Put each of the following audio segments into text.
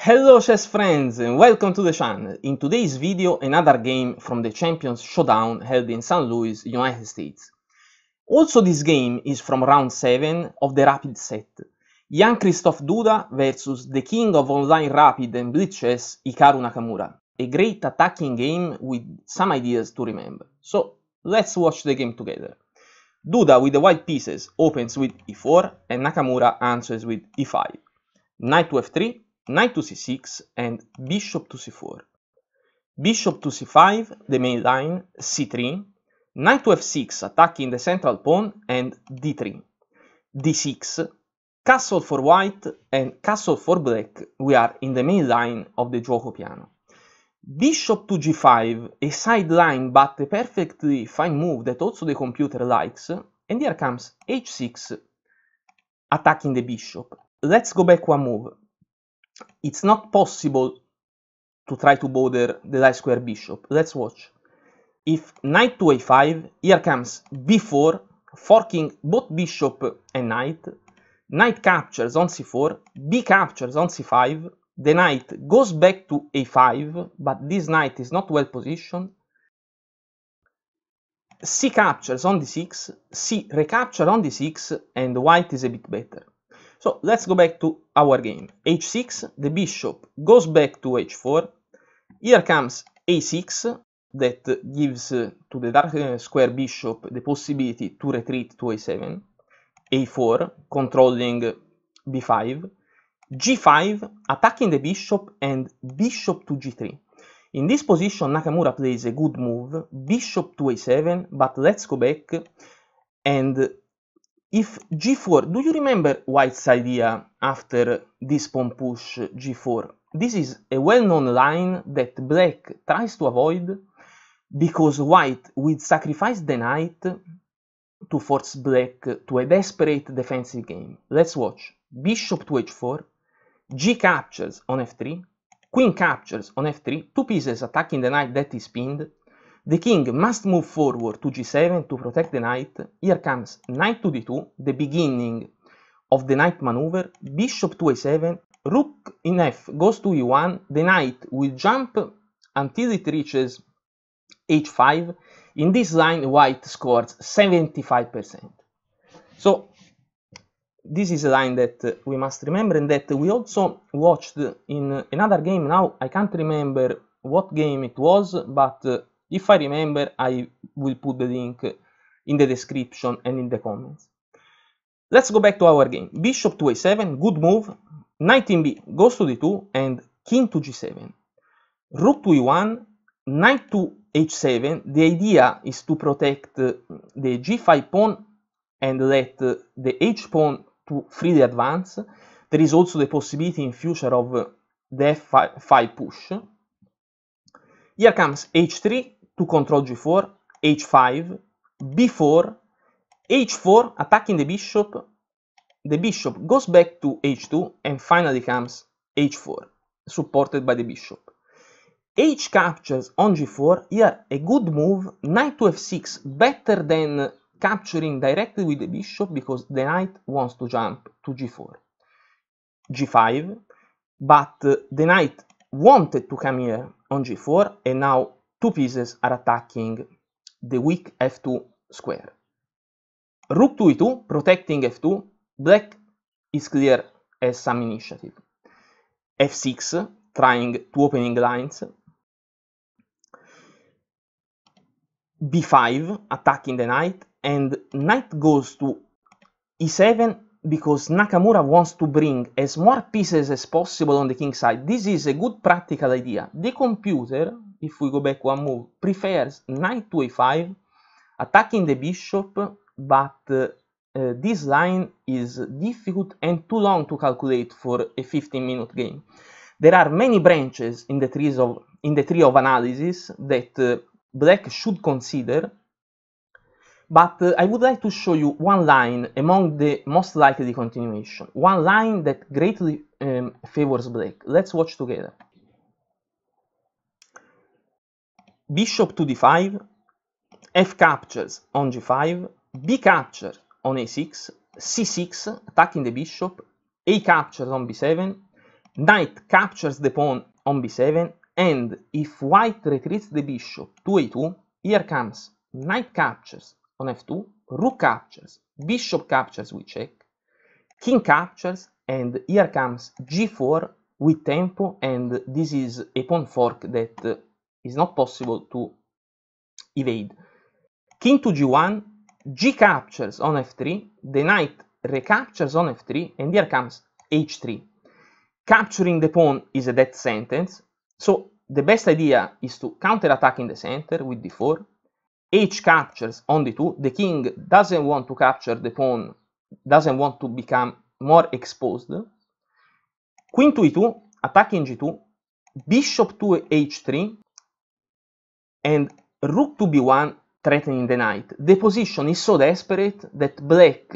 Hello chess friends and welcome to the channel. In today's video another game from the Champions Showdown held in St. Louis, United States. Also this game is from round 7 of the Rapid set. Jan-Krzysztof Duda versus the king of online Rapid and Blitz chess, Hikaru Nakamura. A great attacking game with some ideas to remember. So let's watch the game together. Duda with the white pieces opens with e4 and Nakamura answers with e5. Knight to f3, knight to c6 and bishop to c4. Bishop to c5, the main line, c3, knight to f6 attacking the central pawn and d3. d6, castle for white and castle for black, we are in the main line of the Giouco piano. Bishop to g5, a sideline but a perfectly fine move that also the computer likes, and here comes h6 attacking the bishop. Let's go back one move. It's not possible to try to bother the light square bishop. Let's watch. If knight to a5, here comes b4, forking both bishop and knight. Knight captures on c4, b captures on c5. The knight goes back to a5, but this knight is not well positioned. C captures on d6, c recapture on d6, and white is a bit better. So let's go back to our game. h6, the bishop goes back to h4. Here comes a6, that gives to the dark square bishop the possibility to retreat to a7. a4, controlling b5. g5, attacking the bishop, and bishop to g3. In this position, Nakamura plays a good move, bishop to a7, but let's go back. And if g4, do you remember white's idea after this pawn push g4? This is a well-known line that black tries to avoid because white will sacrifice the knight to force black to a desperate defensive game. Let's watch. Bishop to h4, g captures on f3, queen captures on f3, two pieces attacking the knight that is pinned. The king must move forward to g7 to protect the knight. Here comes knight to d2, the beginning of the knight maneuver. Bishop to a7, rook in f goes to e1. The knight will jump until it reaches h5. In this line, white scores 75%. So this is a line that we must remember and that we also watched in another game. Now I can't remember what game it was, but if I remember, I will put the link in the description and in the comments. Let's go back to our game. Bishop to a7, good move. Knight in b goes to d2 and king to g7. Rook to e1, knight to h7. The idea is to protect the g5 pawn and let the h pawn to freely advance. There is also the possibility in future of the f5 push. Here comes h3 to control g4, h5, b4, h4 attacking the bishop goes back to h2 and finally comes h4 supported by the bishop. H captures on g4, here a good move, knight to f6, better than capturing directly with the bishop because the knight wants to jump to g4. g5, but the knight wanted to come here on g4 and now two pieces are attacking the weak f2 square. Rook to e2, protecting f2. Black is clear as some initiative. f6, trying to opening lines. b5, attacking the knight. And knight goes to e7 because Nakamura wants to bring as more pieces as possible on the king side. This is a good practical idea. The computer, if we go back one move, prefers knight to a5, attacking the bishop, but this line is difficult and too long to calculate for a 15-minute game. There are many branches in the tree of analysis that black should consider, but I would like to show you one line among the most likely continuation, one line that greatly favors black. Let's watch together. Bishop to d5, f captures on g5, b captures on a6, c6 attacking the bishop, a captures on b7, knight captures the pawn on b7, and if white retreats the bishop to a2, here comes knight captures on f2, rook captures, bishop captures with check, king captures, and here comes g4 with tempo, and this is a pawn fork that is not possible to evade. King to g1, g captures on f3, the knight recaptures on f3, and here comes h3. Capturing the pawn is a death sentence, so the best idea is to counterattack in the center with d4. H captures on d2, the king doesn't want to capture the pawn, doesn't want to become more exposed. Queen to e2, attacking g2, bishop to h3, and rook to b1, threatening the knight. The position is so desperate that black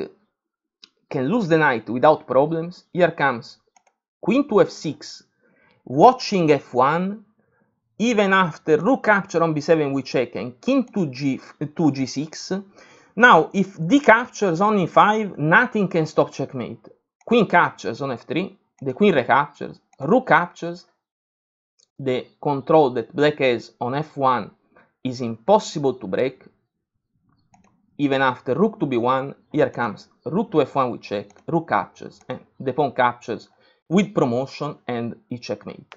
can lose the knight without problems. Here comes queen to f6, watching f1, even after rook capture on b7 with check and king to g6. Now, if d captures on e5, nothing can stop checkmate. Queen captures on f3, the queen recaptures, rook captures, the control that black has on f1 is impossible to break. Even after rook to b1, here comes rook to f1 with check, rook captures, and the pawn captures with promotion, and e checkmate.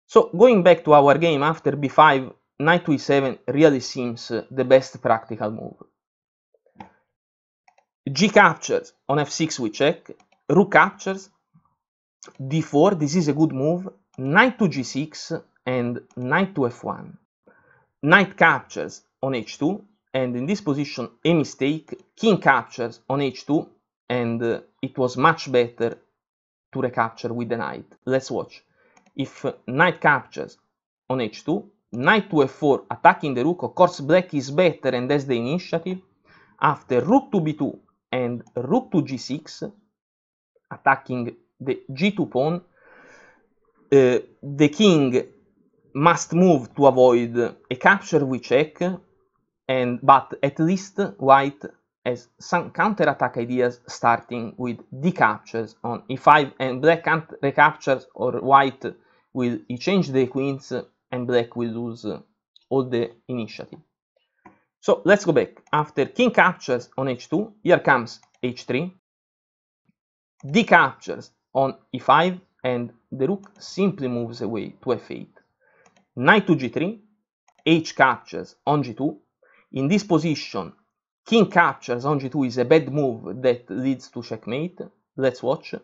So, going back to our game, after b5, knight to e7 really seems the best practical move. G captures on f6 with check, rook captures, d4, this is a good move, knight to g6, and knight to f1. Knight captures on h2, and in this position, a mistake, king captures on h2, and it was much better to recapture with the knight. Let's watch. If knight captures on h2, knight to f4, attacking the rook, of course black is better and has the initiative. After rook to b2 and rook to g6, attacking the g2 pawn, the king must move to avoid a capture with check, but at least white has some counter-attack ideas, starting with d captures on e5, and black can't recapture, or white will exchange the queens and black will lose all the initiative. So let's go back. After king captures on h2, here comes h3, d captures on e5, and the rook simply moves away to f8. Knight to g3, h captures on g2. In this position, king captures on g2 is a bad move that leads to checkmate. Let's watch.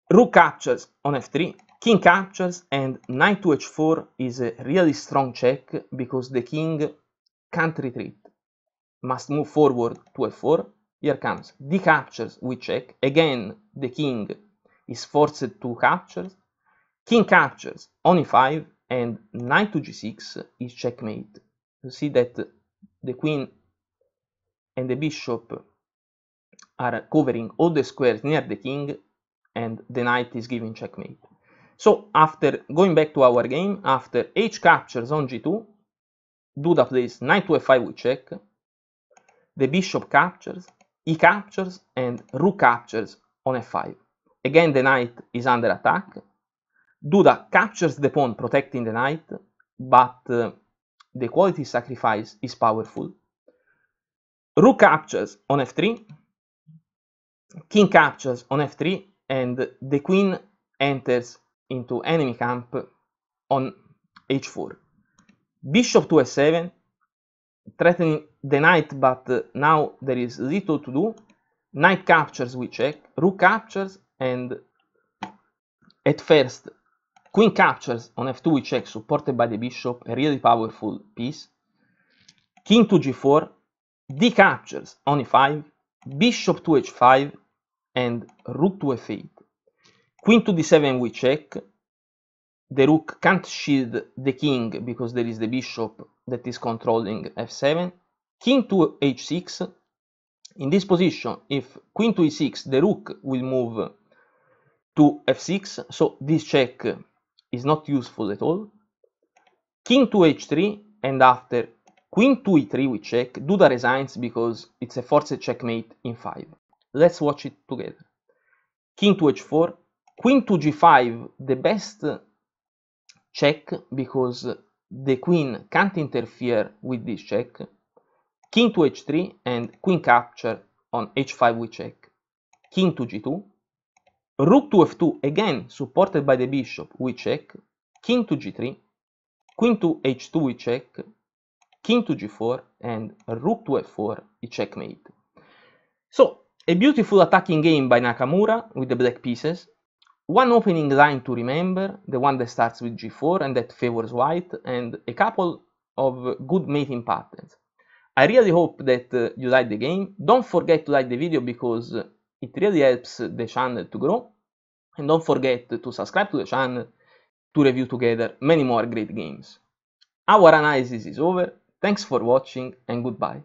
Rook captures on f3, king captures, and knight to h4 is a really strong check because the king can't retreat, must move forward to f4. Here comes d captures with check. Again, the king is forced to capture. King captures on e5, and knight to g6 is checkmate. You see that the queen and the bishop are covering all the squares near the king, and the knight is giving checkmate. So after going back to our game, after h captures on g2, Duda plays knight to f5 with check, the bishop captures, e captures, and rook captures on f5. Again, the knight is under attack. Duda captures the pawn, protecting the knight, but the quality sacrifice is powerful. Rook captures on f3, king captures on f3, and the queen enters into enemy camp on h4. Bishop to f7, threatening the knight, but now there is little to do. Knight captures with check, rook captures, and at first queen captures on f2 with check, supported by the bishop, a really powerful piece. King to g4, d captures on e5, bishop to h5, and rook to f8. Queen to d7 with check. The rook can't shield the king because there is the bishop that is controlling f7. King to h6. In this position, if queen to e6, the rook will move to f6, so this check is not useful at all. King to h3, and after queen to e3 with check, Duda resigns because it's a forced checkmate in 5. Let's watch it together. King to h4, Queen to g5, the best check because the queen can't interfere with this check. King to h3 and queen capture on h5 we check. King to g2. Rook to f2, again supported by the bishop, we check. King to g3. Queen to h2 we check. King to g4 and rook to f4 we checkmate. So, a beautiful attacking game by Nakamura with the black pieces. One opening line to remember, the one that starts with g4 and that favors white, and a couple of good mating patterns. I really hope that you like the game. Don't forget to like the video because it really helps the channel to grow. And don't forget to subscribe to the channel to review together many more great games. Our analysis is over. Thanks for watching and goodbye.